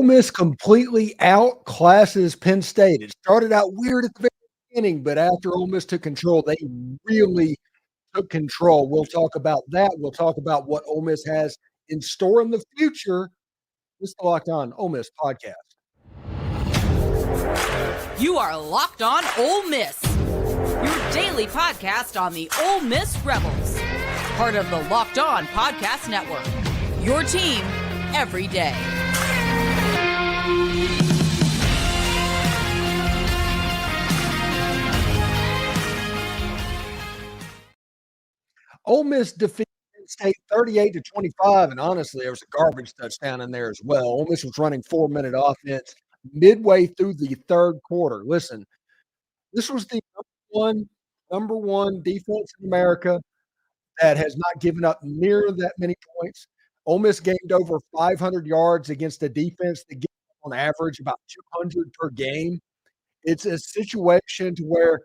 Miss completely outclasses Penn State. It started out weird at the very beginning, but after Ole Miss took control, they really took control. We'll talk about that. We'll talk about what Ole Miss has in store in the future. This is the Locked On Ole Miss podcast. You are Locked On Ole Miss, your daily podcast on the Ole Miss Rebels, part of the Locked On Podcast Network, your team every day. Ole Miss defeated Penn State 38-25, and honestly, there was a garbage touchdown in there as well. Ole Miss was running 4-minute offense midway through the third quarter. Listen, this was the number one defense in America that has not given up near that many points. Ole Miss gained over 500 yards against a defense that gives on average about 200 per game. It's a situation to where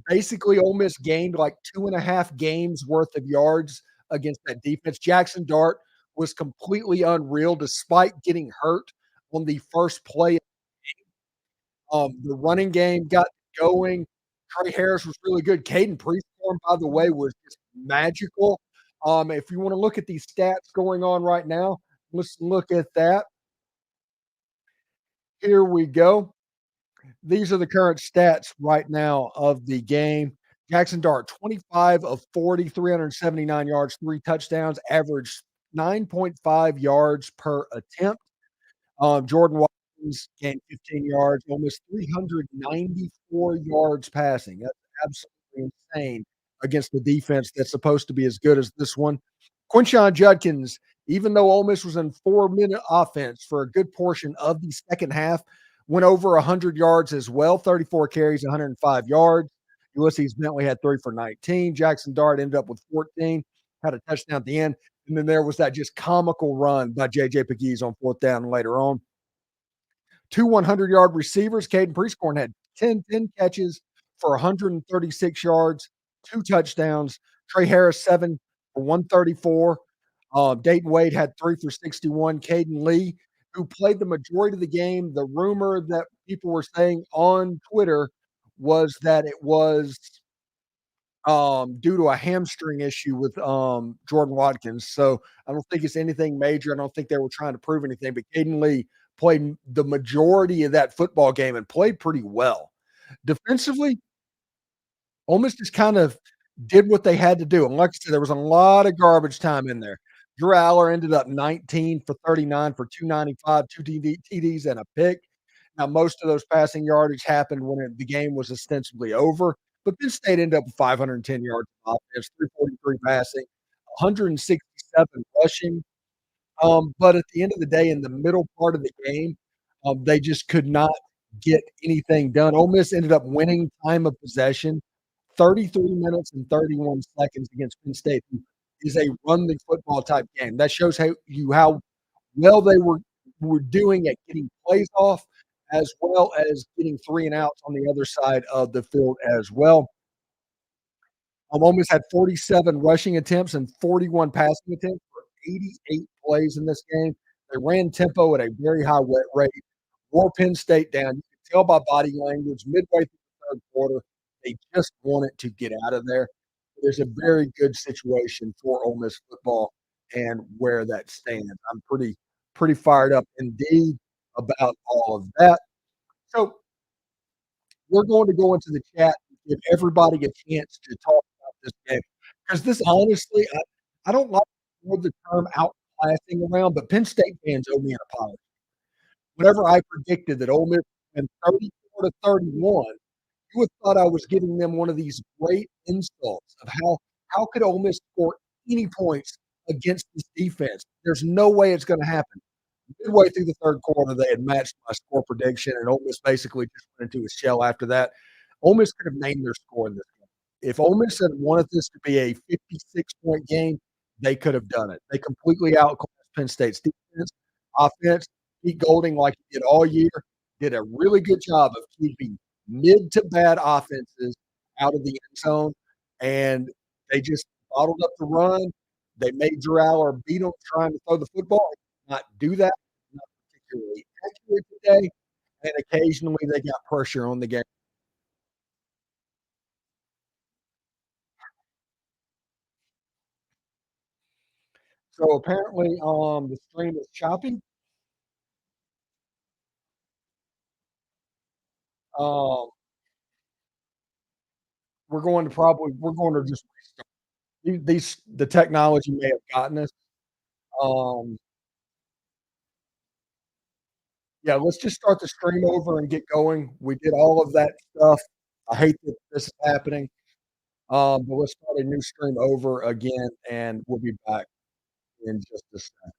basically Ole Miss gained like 2.5 games worth of yards against that defense. Jaxson Dart was completely unreal despite getting hurt on the first play. The running game got going. Trey Harris was really good. Caden Prieskorn, by the way, was just magical. If you want to look at these stats going on right now, let's look at that. Here we go. These are the current stats right now of the game. Jaxson Dart, 25 of 40, 379 yards, 3 touchdowns, averaged 9.5 yards per attempt. Jordan Watkins gained 15 yards, almost 394 yards passing. That's absolutely insane against the defense that's supposed to be as good as this one. Quinshon Judkins, even though Ole Miss was in 4-minute offense for a good portion of the second half, went over 100 yards as well, 34 carries, 105 yards. Ulysses Bentley had 3 for 19. Jaxson Dart ended up with 14, had a touchdown at the end. And then there was that just comical run by J.J. Pegues on 4th down later on. 2 100-yard receivers. Caden Prieskorn had 10 catches for 136 yards, 2 touchdowns. Trey Harris, 7 for 134. Dayton Wade had 3 for 61. Caden Lee, who played the majority of the game, the rumor that people were saying on Twitter was that it was due to a hamstring issue with Jordan Watkins. So I don't think it's anything major. I don't think they were trying to prove anything. But Caden Lee played the majority of that football game and played pretty well. Defensively, Ole Miss just kind of did what they had to do. And like I said, there was a lot of garbage time in there. Drew Aller ended up 19 for 39 for 295, 2 TDs and a pick. Now, most of those passing yardage happened when the game was ostensibly over. But Penn State ended up with 510 yards of offense, 343 passing, 167 rushing. But at the end of the day, in the middle part of the game, they just could not get anything done. Ole Miss ended up winning time of possession, 33 minutes and 31 seconds against Penn State, who is a run the football type game. That shows how well they were doing at getting plays off, as well as getting 3 and outs on the other side of the field as well. Ole Miss had 47 rushing attempts and 41 passing attempts for 88 plays in this game. They ran tempo at a very high rate, wore Penn State down. You could tell by body language midway through the third quarter, they just wanted to get out of there. There's a very good situation for Ole Miss football and where that stands. I'm pretty fired up indeed about all of that. So we're going to go into the chat and give everybody a chance to talk about this game. Because this, honestly, I don't like the term outclassing around, but Penn State fans owe me an apology. Whenever I predicted that Ole Miss would win 34-31, you would have thought I was giving them one of these great insults of how could Ole Miss score any points against this defense? There's no way it's going to happen. Midway through the third quarter, they had matched my score prediction, and Ole Miss basically just went into a shell after that. Ole Miss could have named their score in this game. If Ole Miss had wanted this to be a 56-point game, they could have done it. They completely outclassed Penn State's defense, offense. Pete Golding, like he did all year, did a really good job of keeping mid to bad offenses out of the end zone, and they just bottled up the run. They made Drew Aller beat them trying to throw the football. Not do that, not particularly accurate today, and occasionally they got pressure on the game. So apparently, the stream is choppy. Um, we're going to just restart. These the technology may have gotten us. Um, yeah, let's just start the stream over and get going. We did all of that stuff. I hate that this is happening. But let's start a new stream over again, and we'll be back in just a second.